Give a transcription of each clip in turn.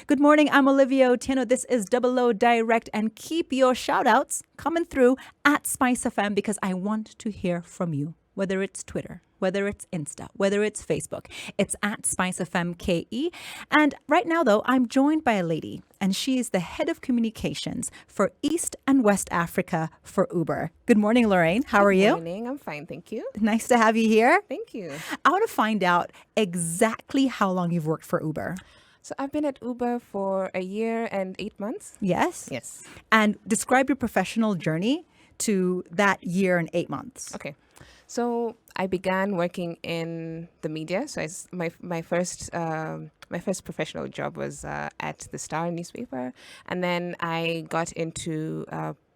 Good morning. I'm Olivia Otieno. This is Double O Direct, and keep your shout outs coming through at Spice FM because I want to hear from you. Whether it's Twitter, whether it's Insta, whether it's Facebook, it's at Spice FM KE. And right now, though, I'm joined by a lady, and she is the head of communications for East and West Africa for Uber. Good morning, Lorraine. How are you? Good morning. I'm fine, thank you. Nice to have you here. Thank you. I want to find out exactly how long you've worked for Uber. So I've been at Uber for a year and 8 months. Yes? Yes. And describe your professional journey to that year and 8 months. Okay. So I began working in the media. So my first professional job was at the Star newspaper, and then I got into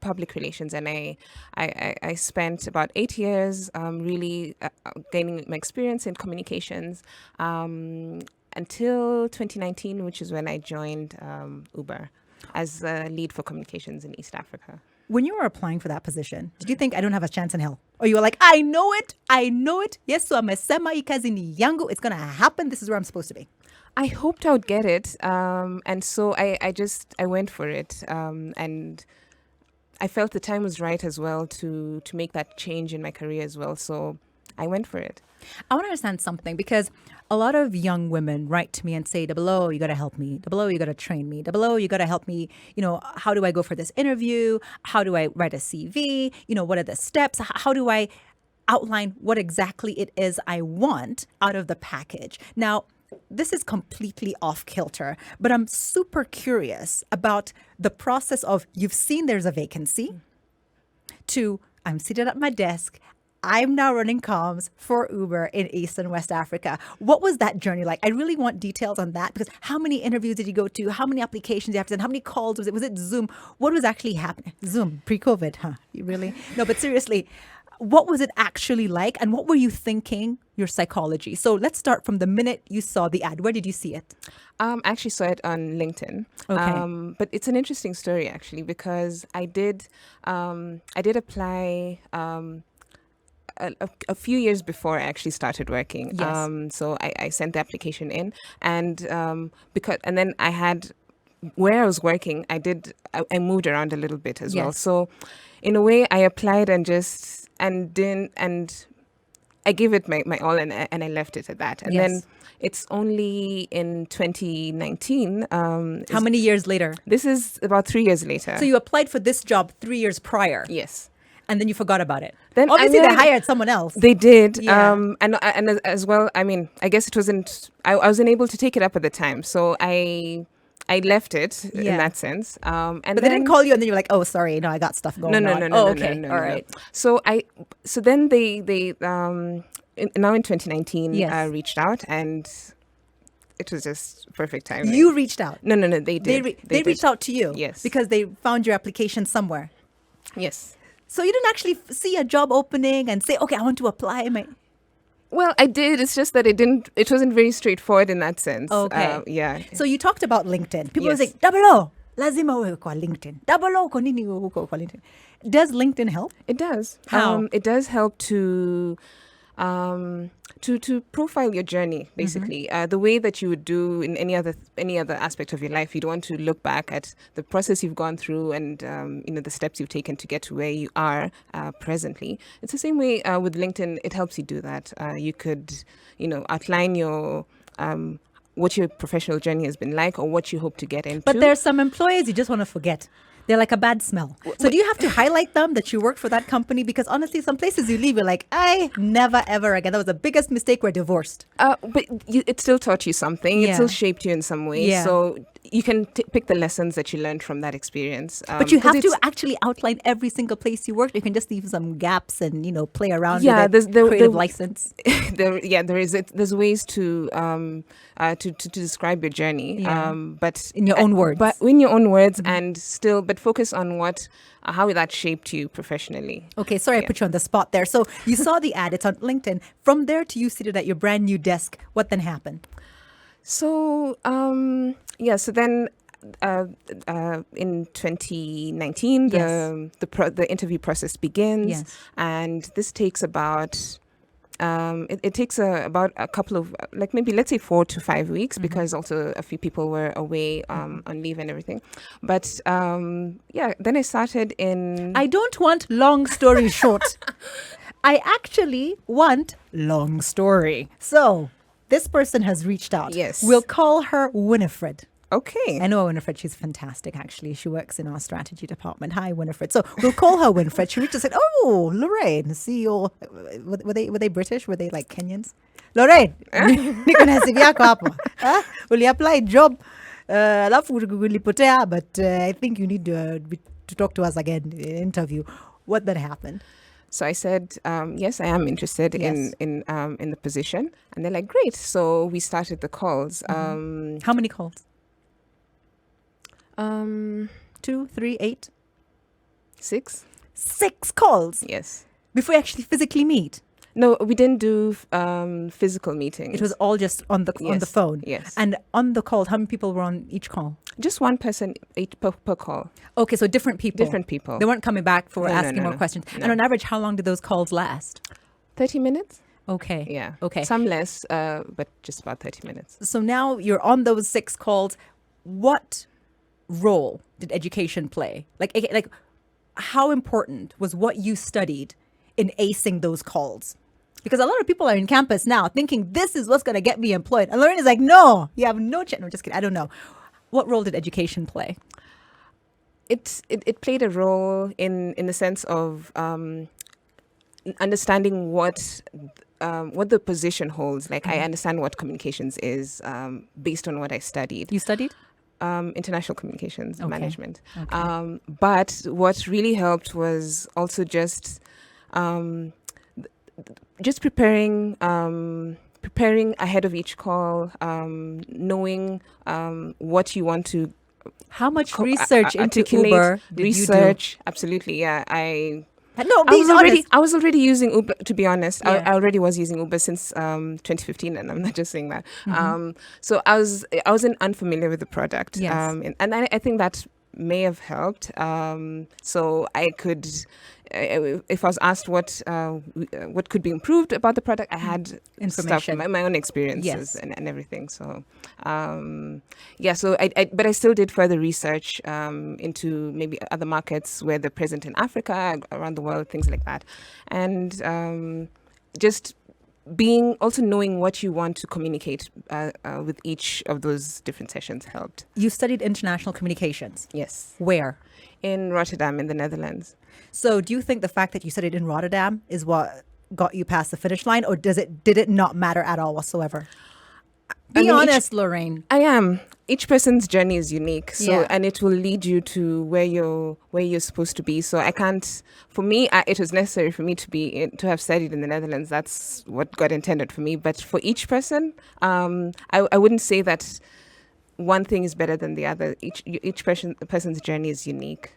public relations, and I spent about 8 years really gaining my experience in communications until 2019, which is when I joined Uber as a lead for communications in East Africa. When you were applying for that position, did you think I don't have a chance in hell? Or you were like, I know it. Yes, so I'm a sema-ikazi yangu. It's going to happen. This is where I'm supposed to be. I hoped I would get it. And so I went for it. And I felt the time was right as well to make that change in my career as well. So I went for it. I want to understand something because a lot of young women write to me and say, Double O, you got to help me. Double O, you got to train me. Double O, you got to help me. How do I go for this interview? How do I write a CV? What are the steps? How do I outline what exactly it is I want out of the package? Now, this is completely off kilter, but I'm super curious about the process of you've seen there's a vacancy to I'm seated at my desk. I'm now running comms for Uber in East and West Africa. What was that journey like? I really want details on that because how many interviews did you go to? How many applications did you have to send? How many calls was it? Was it Zoom? What was actually happening? Zoom, pre-COVID, huh? You really? No, but seriously, what was it actually like? And what were you thinking, your psychology? So let's start from the minute you saw the ad. Where did you see it? I actually saw it on LinkedIn. Okay. But it's an interesting story actually because I did apply a few years before I actually started working. Yes. So I sent the application in, and then I had where I was working. I moved around a little bit as well. Yes. So in a way, I applied and I gave it my all, and I left it at that. And Yes. then it's only in 2019. How many years later? This is about 3 years later. So you applied for this job 3 years prior. Yes. And then you forgot about it. Then Obviously, I they hired someone else. They did. Yeah. And as well, I mean, I guess it wasn't, I wasn't able to take it up at the time. So I left it in Yeah. that sense. And But they didn't call you and then you're like, oh, sorry, no, I got stuff going no, on. no, no, Oh, no, okay. no, no, All no, no. right. So then they now in 2019 Yes. reached out, and it was just perfect timing. You reached out. No, they They, did. they reached out to you. Yes. Because they found your application somewhere. Yes. So you didn't actually see a job opening and say, okay, I want to apply. Well, I did. It's just that it wasn't very straightforward in that sense. Okay. Yeah. So you talked about LinkedIn. People were Yes. saying, Double O, lazima uwe kwa LinkedIn. Double O, kwa nini uwe kwa LinkedIn? Does LinkedIn help? It does. How? It does help to profile your journey, basically. The way that you would do in any other aspect of your life. You'd want to look back at the process you've gone through and the steps you've taken to get to where you are presently. It's the same way with LinkedIn. It helps you do that. You could outline your what your professional journey has been like or what you hope to get into. But there's some employees you just want to forget. They're like a bad smell. So do you have to highlight them that you work for that company? Because honestly, some places you leave, you're like, I never, ever again. That was the biggest mistake. We're divorced. But it still taught you something. It Yeah. still shaped you in some way. Yeah. So you can pick the lessons that you learned from that experience. But you 'cause have to it's- actually outline every single place you worked. You can just leave some gaps and, play around Yeah, with it. Creative license. there is. There's ways to describe your journey. Yeah. But In your own words. But in your own words, and still, but focus on how that shaped you professionally. Okay, sorry I put you on the spot there. So you saw the ad, it's on LinkedIn. From there to you seated at your brand new desk, what then happened? So so then in 2019 Yes. the interview process begins. Yes. And this takes about it takes about a couple of, like maybe let's say 4 to 5 weeks, because also a few people were away on leave and everything. But yeah, then I started in. I don't want long story short. I actually want long story. So this person has reached out. Yes. We'll call her Winifred. Okay. I know Winifred. She's fantastic, actually. She works in our strategy department. Hi, Winifred. So we'll call her Winifred. She reached out and said, "Oh, Lorraine, CEO." Were they British? Were they like Kenyans? Lorraine, niko na CV yako hapo. Uli apply job. Alafu ulipotea, but I think you need to talk to us again in interview. What then happened? So I said, yes, I am interested Yes. in the position, and they're like, great. So we started the calls. How many calls? 2, 3, 8? 6. 6 calls Yes. before you actually physically meet. No, we didn't do physical meetings. It was all just on the Yes. phone. Yes. And on the calls, how many people were on each call? Just one person per call. Okay, so different people. Different people. They weren't coming back for No, asking more no. questions. No. And on average, how long did those calls last? 30 minutes? Okay. Yeah. Okay. Some less, but just about 30 minutes. So now you're on those 6 calls. What role did education play? Like how important was what you studied in acing those calls? Because a lot of people are in campus now thinking this is what's going to get me employed. And Lorraine is like, no, you have no chance. No, just kidding. I don't know. What role did education play? It played a role in the sense of understanding what the position holds. Like I understand what communications is based on what I studied. You studied? International communications management. Okay. But what really helped was also just preparing ahead of each call, knowing what you want to. How much research into articulate. Uber did Research, absolutely, yeah. No, I was already using Uber, to be honest. Yeah. I already was using Uber since 2015, and I'm not just saying that. So I wasn't unfamiliar with the product. Yes. And I think that may have helped. So I could, if I was asked what could be improved about the product, I had Information. stuff, my own experiences Yes. and everything. So yeah, so but I still did further research into maybe other markets where they're present in Africa, around the world, things like that. And just also knowing what you want to communicate with each of those different sessions helped. You studied international communications. Yes. Where? In Rotterdam, in the Netherlands. So do you think the fact that you studied in Rotterdam is what got you past the finish line, or did it not matter at all whatsoever? Be honest, Lorraine. I am. Each person's journey is unique, so Yeah. and it will lead you to where you're supposed to be. So I can't. For me, it was necessary for me to have studied in the Netherlands. That's what God intended for me. But for each person, I wouldn't say that one thing is better than the other. Each person's journey is unique.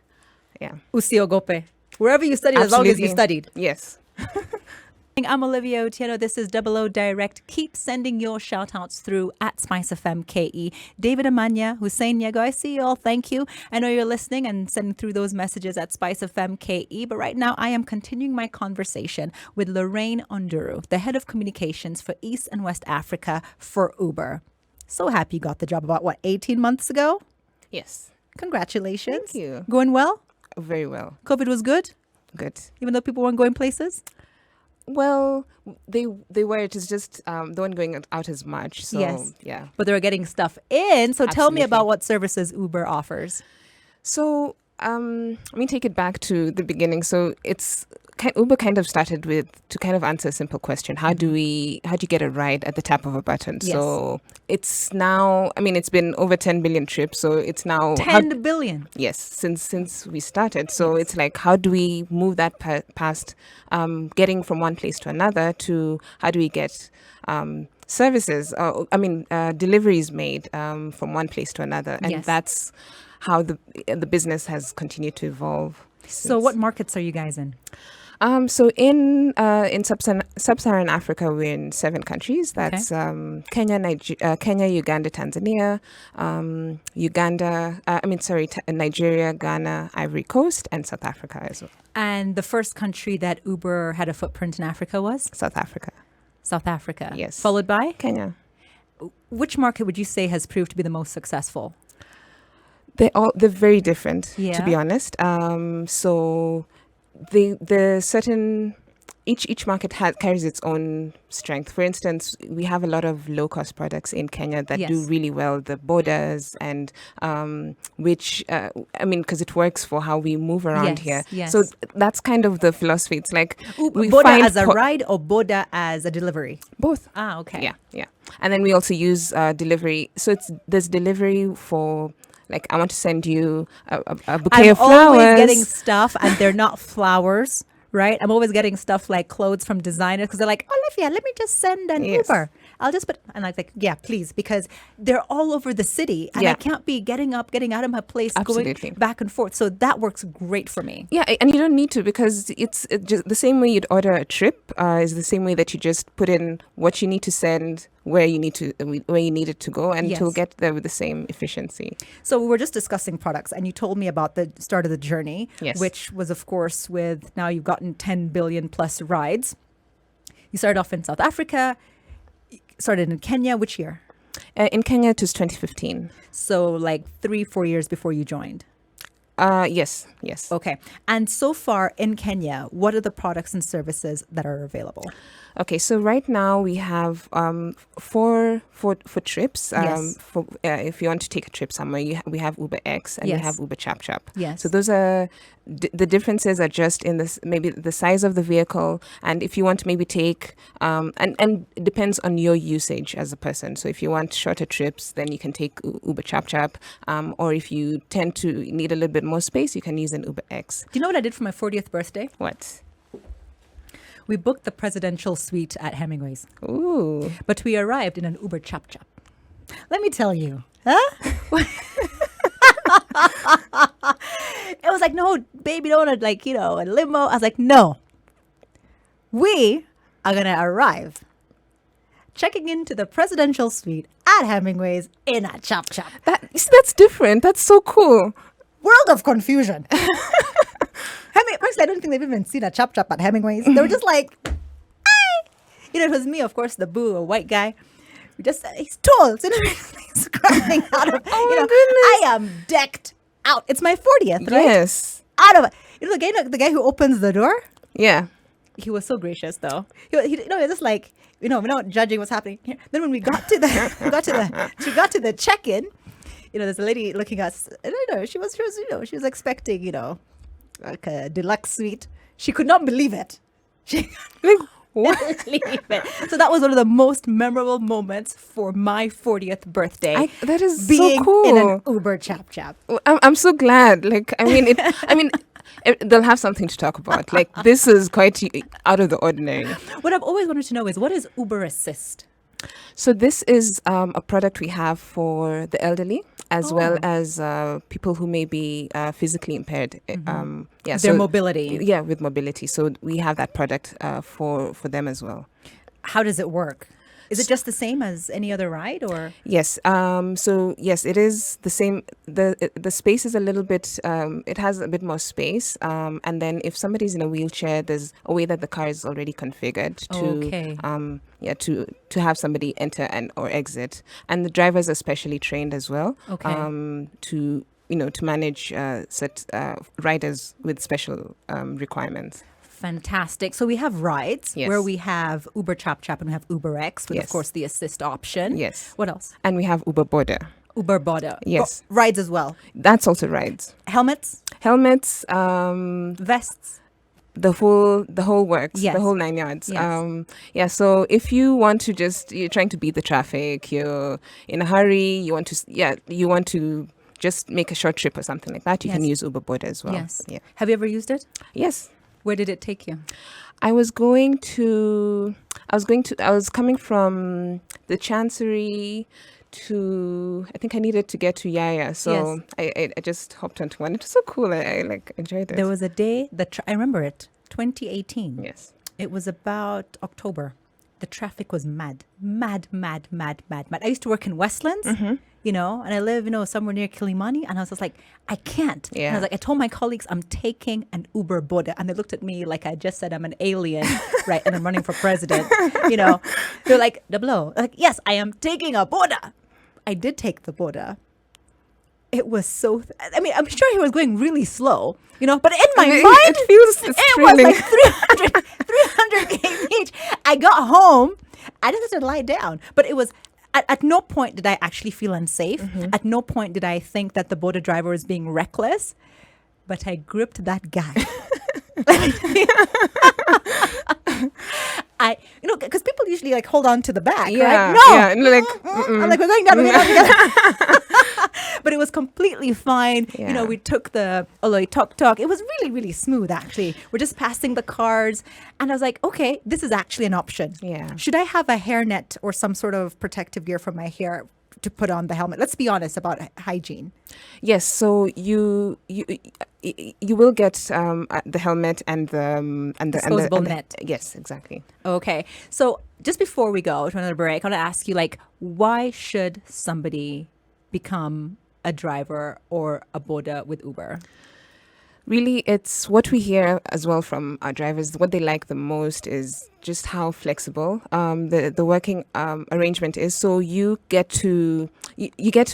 Yeah. Usiogope. Wherever you studied, as long as you Absolutely. studied. Yes. I'm Olivia Otieno. This is Double O Direct. Keep sending your shout outs through at Spice FM KE. David Amanya, Hussein Yago, I see you all. Thank you. I know you're listening and sending through those messages at Spice FM KE. But right now, I am continuing my conversation with Lorraine Onduru, the head of communications for East and West Africa for Uber. So happy you got the job about, 18 months ago? Yes. Congratulations. Thank you. Going well? Very well. COVID was good? Good. Even though people weren't going places? Well, they were. It is just they weren't going out as much. So Yes. yeah. But they were getting stuff in. So tell me Absolutely. about what services Uber offers. So let me take it back to the beginning. So Uber kind of started to kind of answer a simple question: how do you get a ride at the tap of a button? Yes. So it's now. I mean, it's been over 10 billion trips. So it's now 10 billion. Yes, since we started. So it's like, how do we move that past getting from one place to another to how do we get services, deliveries made from one place to another? And Yes. that's how the business has continued to evolve. So what markets are you guys in? So in sub-Saharan Africa, we're in 7 countries. That's Kenya, Uganda, Tanzania, Nigeria, Ghana, Ivory Coast, and South Africa as well. And the first country that Uber had a footprint in Africa was? South Africa. South Africa. Yes. Followed by? Kenya. Which market would you say has proved to be the most successful? They're very different, to Yeah. be honest. So the certain each market carries its own strength. For instance, we have a lot of low cost products in Kenya that do Yes. really well. The borders and which because it works for how we move around Yes, here. yes. So that's kind of the philosophy. It's like we Boda find as a ride or Boda as a delivery? both. Ah, okay. Yeah. And then we also use delivery. So there's delivery for, like, I want to send you a bouquet I'm of flowers. always getting stuff and they're not flowers, right? I'm always getting stuff like clothes from designers because they're like, Olivia, let me just send an Yes. Uber. I'll just put, and I was like, yeah, please, because they're all over the city and I Yeah. can't be getting out of my place, Absolutely. going back and forth. So that works great for me. Yeah, and you don't need to, because it's just the same way you'd order a trip is the same way that you just put in what you need to send, where you need it to go, and Yes. it'll get there with the same efficiency. So we were just discussing products and you told me about the start of the journey, Yes. which was, of course, with now you've gotten 10 billion plus rides. You started off in South Africa, started in Kenya, which year? In Kenya, it was 2015. So like 3-4 years before you joined. Yes. Okay. And so far in Kenya, what are the products and services that are available? Okay, so right now we have for trips. Yes. For if you want to take a trip somewhere, we have Uber X and we Yes. have Uber Chap Chap. Yes. So those are the differences are just in this, maybe the size of the vehicle, and if you want to maybe take and it depends on your usage as a person. So if you want shorter trips, then you can take Uber Chap Chap, or if you tend to need a little bit more space, you can use an Uber X. Do you know what I did for my 40th birthday? What? We booked the presidential suite at Hemingway's, Ooh. but we arrived in an Uber Chap Chap. Let me tell you, huh? It was like, no, baby, don't want to, a limo. I was like, no, we are going to arrive checking into the presidential suite at Hemingway's in a Chap Chap. That's different. That's so cool. World of confusion. Personally, I don't think they've even seen a Chap Chap at Hemingway's. They were just like, hey. It was me, of course, the boo, a white guy. He's tall. So he's crying out of, Oh my goodness. I am decked out. It's my 40th, right? Yes. Out of it. The guy who opens the door, Yeah. he was so gracious though. He was just like, we're not judging what's happening here. Then when we got to the check-in, there's a lady looking at us. And she was expecting, like a deluxe suite. She could not believe it. She Like, what? Believe it. So that was one of the most memorable moments for my 40th birthday. that is being so cool. in an Uber Chap Chap. I'm so glad. Like, they'll have something to talk about. Like, this is quite out of the ordinary. What I've always wanted to know is, what is Uber Assist? So this is a product we have for the elderly, as well as people who may be physically impaired. Their mobility. Yeah, with mobility. So we have that product for them as well. How does it work? Is it just the same as any other ride, or? Yes. So yes, it is the same. The space is a little bit. It has a bit more space. And then if somebody's in a wheelchair, there's a way that the car is already configured to to have somebody enter and or exit. And the drivers are specially trained as well. Okay. To manage riders with special requirements. Fantastic. So we have rides Yes. where we have Uber Chap Chap and we have Uber X with, of Yes. course, the assist option. Yes. What else? And we have Uber Border. Uber Boda. Yes. Rides as well. That's also rides. Helmets, Helmets. vests. The whole works. Yes. The whole 9 yards. Yes. So if you want to you're trying to beat the traffic, you're in a hurry, you want to just make a short trip or something like that, you can Yes. use Uber Border as well. Yes. Yeah. Have you ever used it? Yes. Where did it take you? I was coming from the Chancery to, I think I needed to get to Yaya. So I just hopped onto one. It was so cool. I enjoyed it. There was a day I remember it, 2018. Yes. It was about October. The traffic was mad. I used to work in Westlands. and I live, somewhere near Kilimani. And I was just like, I can't. And I Yeah. was like, I told my colleagues I'm taking an Uber boda. And they looked at me like I just said I'm an alien, right? And I'm running for president. They're like, Dablo. Like, yes, I am taking a boda. I did take the boda. It was so, I'm sure he was going really slow, but in my mind, it feels it thrilling. was like 300 km. I got home. I just had to lie down. But it was, at no point did I actually feel unsafe. At no point did I think that the boda driver was being reckless. But I gripped that guy. Because people usually like hold on to the back, Yeah, right? No, yeah, and like, I'm like, we're going down, we're going down. But it was completely fine. Yeah. We took the Aloy Tok. It was really, really smooth, actually. We're just passing the cars. And I was like, okay, this is actually an option. Yeah. Should I have a hairnet or some sort of protective gear for my hair to put on the helmet? Let's be honest about hygiene. Yes, so you will get the helmet and the Disposable net. Yes, exactly. Okay. So just before we go to another break, I want to ask you, why should somebody become a driver or a boda with Uber? Really, it's what we hear as well from our drivers. What they like the most is just how flexible the working arrangement is. So you get to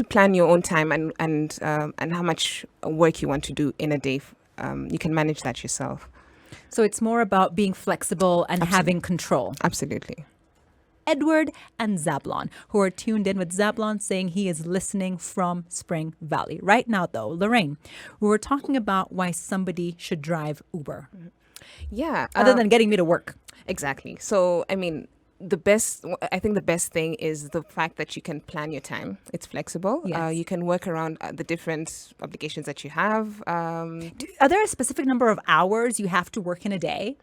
plan your own time and how much work you want to do in a day. You can manage that yourself. So it's more about being flexible and having control. Absolutely. Edward and Zablon, who are tuned in with Zablon saying he is listening from Spring Valley. Right now, though, Lorraine, we were talking about why somebody should drive Uber. Yeah. Other than getting me to work. Exactly. So, I think the best thing is the fact that you can plan your time. It's flexible. Yes. You can work around the different obligations that you have. Are there a specific number of hours you have to work in a day?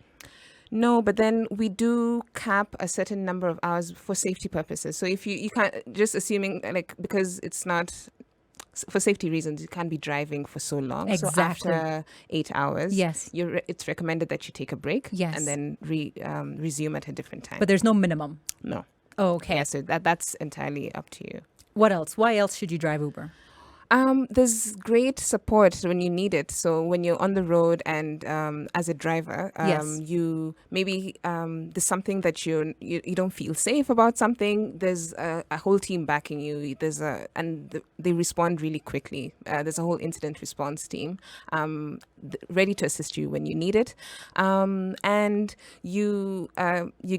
No, but then we do cap a certain number of hours for safety purposes. So if you can't, just assuming because it's not, for safety reasons, you can't be driving for so long. Exactly. So after 8 hours, Yes. It's recommended that you take a break. Yes. And then resume at a different time. But there's no minimum. No. Oh, okay. Yeah, so that's entirely up to you. What else? Why else should you drive Uber? There's great support when you need it. So when you're on the road and as a driver, Yes. you maybe there's something that you don't feel safe about something. There's a whole team backing you. They respond really quickly. There's a whole incident response team ready to assist you when you need it, and you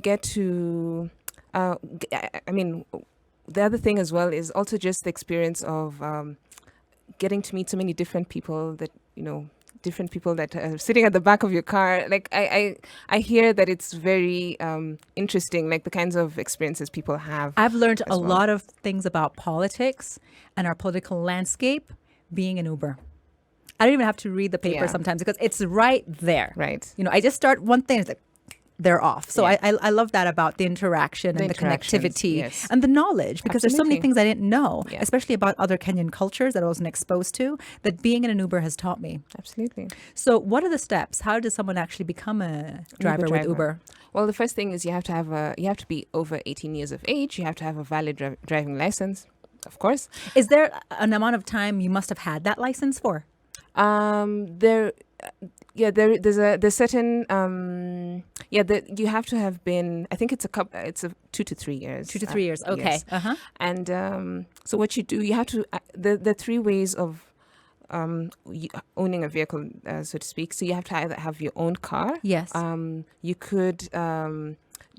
get to. The other thing as well is also just the experience of getting to meet so many different people that are sitting at the back of your car. Like I hear that it's very interesting, like the kinds of experiences people have. I've learned a well. lot of things about politics and our political landscape being an Uber. I don't even have to read the paper Yeah. sometimes because it's right there. Right. I just start one thing, it's like, they're off. So Yeah. I love that about the interaction and the interactions, connectivity yes. and the knowledge, because there's so many Absolutely. things I didn't know, Yeah. especially about other Kenyan cultures that I wasn't exposed to, that being in an Uber has taught me. Absolutely. So what are the steps? How does someone actually become a driver with Uber? Well, the first thing is you have to be over 18 years of age. You have to have a valid driving license, of course. Is there an amount of time you must have had that license for? There's certain you have to have been. I think it's it's 2 to 3 years. 2 to 3 years. Okay. Yes. Uh-huh. And so what you do, you have to the 3 ways of owning a vehicle, so to speak. So you have to either have your own car. Yes. You could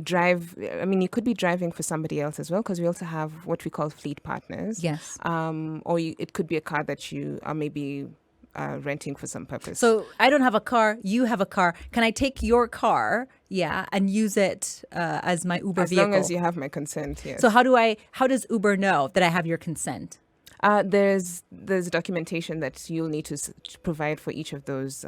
drive. You could be driving for somebody else as well, because we also have what we call fleet partners. Yes. It could be a car that you are maybe renting for some purpose. So I don't have a car. You have a car. Can I take your car? Yeah, and use it as my Uber vehicle? As long as you have my consent. Yes. So how does Uber know that I have your consent? There's documentation that you'll need to provide for each of those.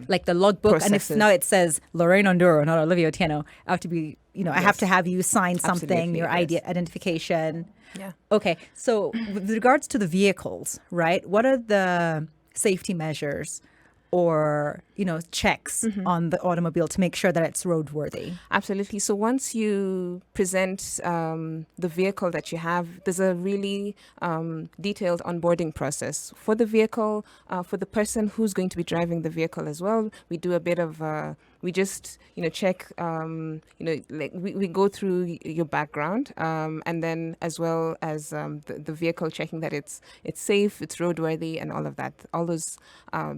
Like the logbook, and if processes. now it says Lorraine Onduru, not Olivia Otieno, I have to be, I have Yes. to have you sign something, Absolutely, your yes. identification. Yeah. Okay, so with regards to the vehicles, right? What are the safety measures or, checks on the automobile to make sure that it's roadworthy? Absolutely. So once you present the vehicle that you have, there's a really detailed onboarding process for the vehicle, for the person who's going to be driving the vehicle as well. We do a bit of we just check like we go through your background, and then as well as the vehicle, checking that it's safe, it's roadworthy, and all of that. All those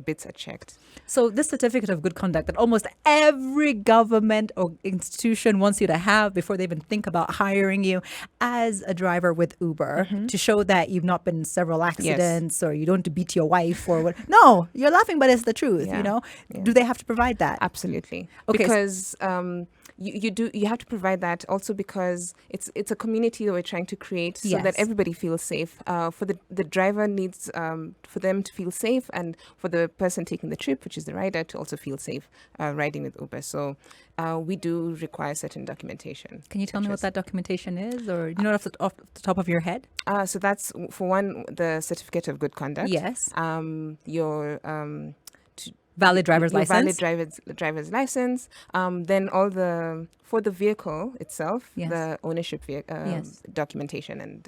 bits are checked. So this certificate of good conduct that almost every government or institution wants you to have before they even think about hiring you as a driver with Uber, to show that you've not been in several accidents or you don't beat your wife or what. No, you're laughing, but it's the truth. Yeah. Do they have to provide that? Absolutely. Okay. Because you have to provide that also because it's a community that we're trying to create so that everybody feels safe. For the driver needs for them to feel safe, and for the person taking the trip, which is the rider, to also feel safe riding with Uber. So we do require certain documentation. Can you tell me what that documentation is, or off the top of your head? So that's for one, the certificate of good conduct. Yes. Your valid driver's license. Valid driver's license. Then for the vehicle itself, the ownership documentation and.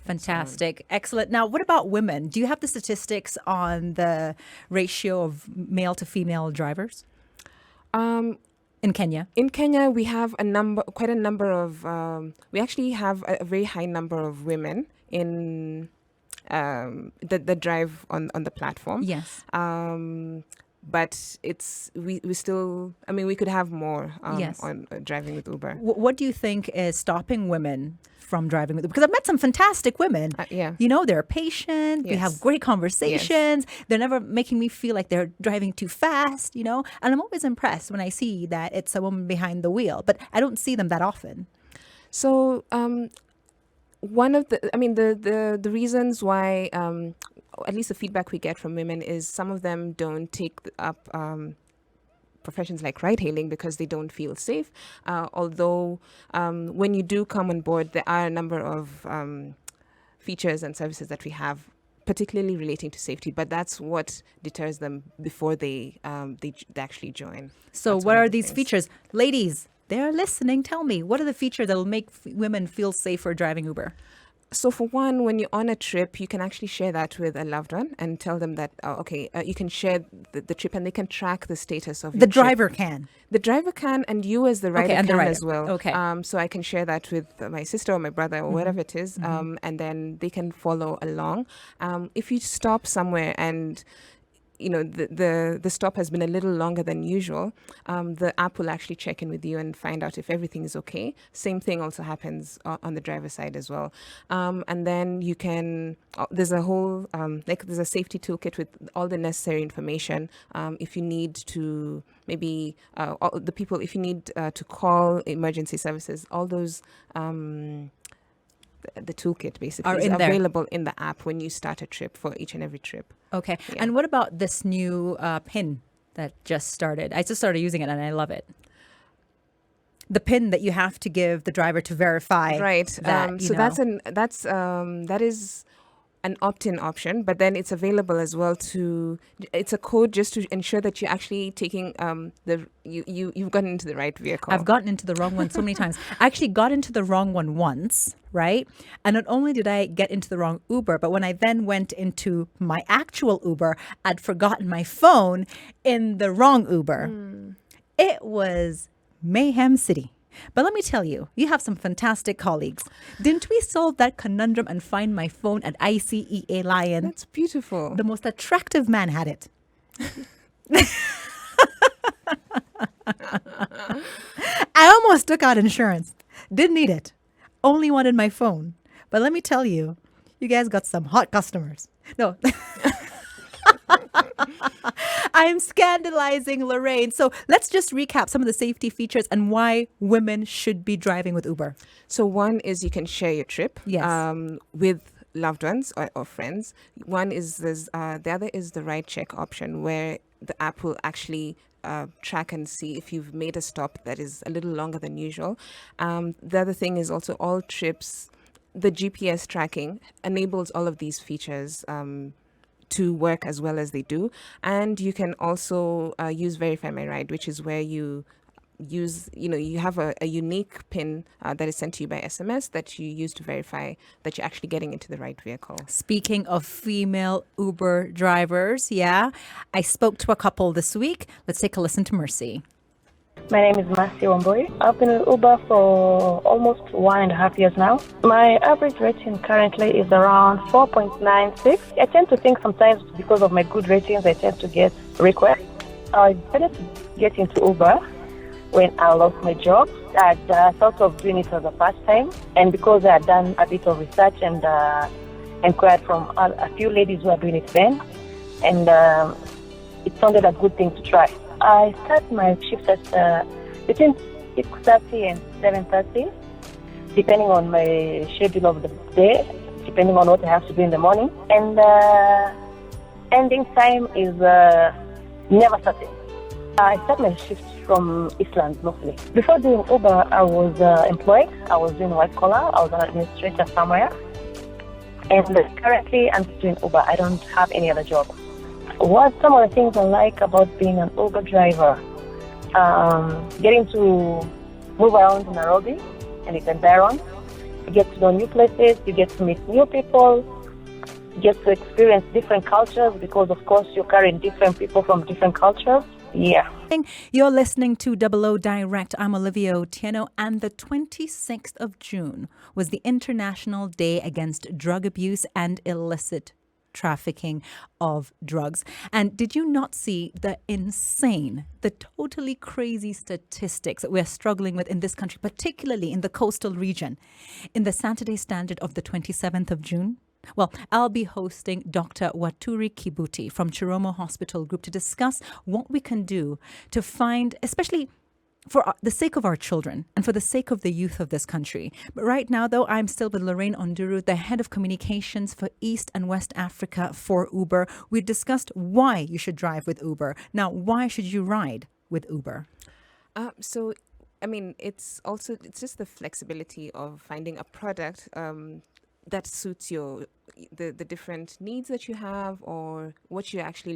Fantastic. Excellent. Now, what about women? Do you have the statistics on the ratio of male to female drivers? In Kenya? In Kenya, we have quite a number of. We actually have a very high number of women in. The drive on the platform. Yes. But we still, we could have more on driving with Uber. What do you think is stopping women from driving with Uber? Because I've met some fantastic women. They're patient. They have great conversations. They're never making me feel like they're driving too fast, and I'm always impressed when I see that it's a woman behind the wheel, but I don't see them that often. So, one of the reasons why, at least the feedback we get from women is some of them don't take up professions like ride-hailing because they don't feel safe. Although when you do come on board, there are a number of features and services that we have, particularly relating to safety. But that's what deters them before they actually join. So what are these features, ladies? They're listening. Tell me, what are the features that will make women feel safer driving Uber? So for one, when you're on a trip, you can actually share that with a loved one and tell them that, you can share the trip and they can track the status of your trip. The driver can. The driver can, and you as the rider can as well. Okay. So I can share that with my sister or my brother or whatever it is, and then they can follow along. If you stop somewhere and the stop has been a little longer than usual, the app will actually check in with you and find out if everything is okay. Same thing also happens on the driver's side as well. And then you can, there's a whole, there's a safety toolkit with all the necessary information. If you need to maybe, if you need to call emergency services, all those, the toolkit basically is available in the app when you start a trip for each and every trip. Okay. Yeah. And what about this new PIN that just started? I just started using it and I love it. The PIN that you have to give the driver to verify. Right. That is an opt-in option, but then it's available as well it's a code just to ensure that you're actually taking you've gotten into the right vehicle. I've gotten into the wrong one so many times. I actually got into the wrong one once, right? And not only did I get into the wrong Uber, but when I then went into my actual Uber, I'd forgotten my phone in the wrong Uber. It was mayhem city. But let me tell you, you have some fantastic colleagues. Didn't we solve that conundrum and find my phone at ICEA Lion? That's beautiful. The most attractive man had it. I almost took out insurance. Didn't need it. Only wanted my phone. But let me tell you, you guys got some hot customers. No. I'm scandalizing Lorraine. So let's just recap some of the safety features and why women should be driving with Uber. So one is you can share your trip with loved ones or friends. One is the other is the ride check option, where the app will actually track and see if you've made a stop that is a little longer than usual. The other thing is also all trips, the GPS tracking enables all of these features to work as well as they do. And you can also use Verify My Ride, which is where you you have a unique pin that is sent to you by SMS that you use to verify that you're actually getting into the right vehicle. Speaking of female Uber drivers, yeah, I spoke to a couple this week. Let's take a listen to Mercy. My name is Mercy Wambui. I've been in Uber for almost 1.5 years now. My average rating currently is around 4.96. I tend to think sometimes because of my good ratings, I tend to get requests. I decided to get into Uber when I lost my job. I thought of doing it for the first time, and because I had done a bit of research and inquired from a few ladies who are doing it then, and it sounded a good thing to try. I start my shift at between 6:30 and 7:30, depending on my schedule of the day, depending on what I have to do in the morning, and ending time is never certain. I start my shift from Eastland mostly. Before doing Uber, I was employed. I was doing white collar. I was an administrator somewhere. And currently, I'm doing Uber. I don't have any other job. What some of the things I like about being an Uber driver? Getting to move around in Nairobi and its environs. You get to know new places. You get to meet new people. You get to experience different cultures because, of course, you're carrying different people from different cultures. Yeah. You're listening to Double O Direct. I'm Olivia Otieno, and the 26th of June was the International Day Against Drug Abuse and Illicit Trafficking of Drugs. And did you not see the totally crazy statistics that we're struggling with in this country, particularly in the coastal region? In the Saturday Standard of the 27th of June, well, I'll be hosting Dr. Waturi Kibuti from Chiromo Hospital Group to discuss what we can do to find, especially for the sake of our children and for the sake of the youth of this country. But right now, though, I'm still with Lorraine Onduru, the head of communications for East and West Africa for Uber. We discussed why you should drive with Uber. Now, why should you ride with Uber? It's just the flexibility of finding a product that suits the different needs that you have, or what you're actually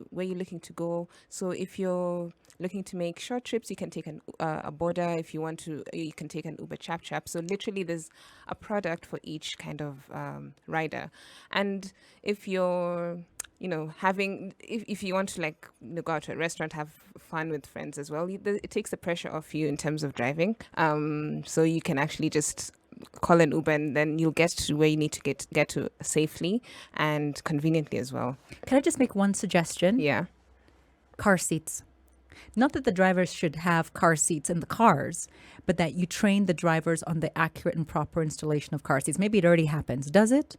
where you're looking to go. So if you're looking to make short trips, you can take a border. If you want to, you can take an Uber Chap. So literally there's a product for each kind of rider. And if you're if you want to go out to a restaurant, have fun with friends as well, it takes the pressure off you in terms of driving. So you can actually just call an Uber, and then you'll get to where you need to get to safely and conveniently as well. Can I just make one suggestion? Yeah. Car seats. Not that the drivers should have car seats in the cars, but that you train the drivers on the accurate and proper installation of car seats. Maybe it already happens. Does it?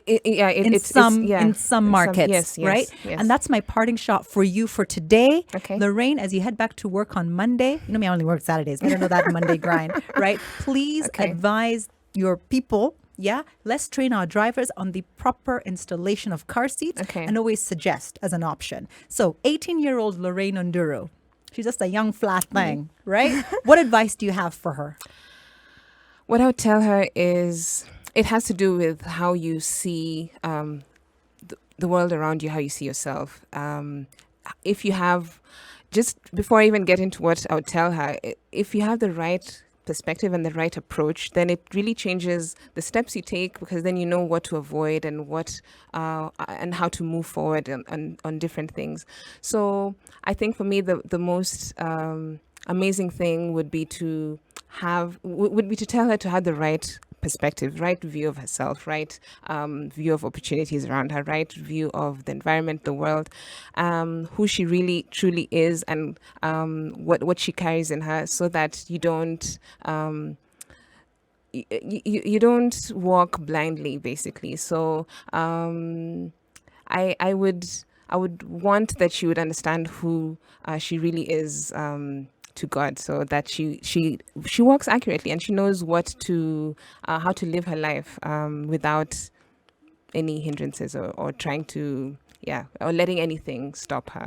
In some markets, yes, right? Yes. And that's my parting shot for you for today. Okay. Lorraine, as you head back to work on Monday, you know me, I only work Saturdays. I don't know that Monday grind, right? Please advise your people. Yeah, let's train our drivers on the proper installation of car seats, and always suggest as an option. So 18-year-old Lorraine Onduru, she's just a young flat thing, right? What advice do you have for her? What I would tell her is, it has to do with how you see the world around you, how you see yourself. If you have, just before I even get into what I would tell her, if you have the right perspective and the right approach, then it really changes the steps you take, because then you know what to avoid and and how to move forward on different things. So I think for me, the most amazing thing would be to tell her to have the right perspective, right view of herself, right view of opportunities around her, right view of the environment, the world, who she really truly is, and what she carries in her, so that you don't you don't walk blindly, basically. So I would want that she would understand who she really is to God, so that she walks accurately, and she knows how to live her life without any hindrances or trying to or letting anything stop her.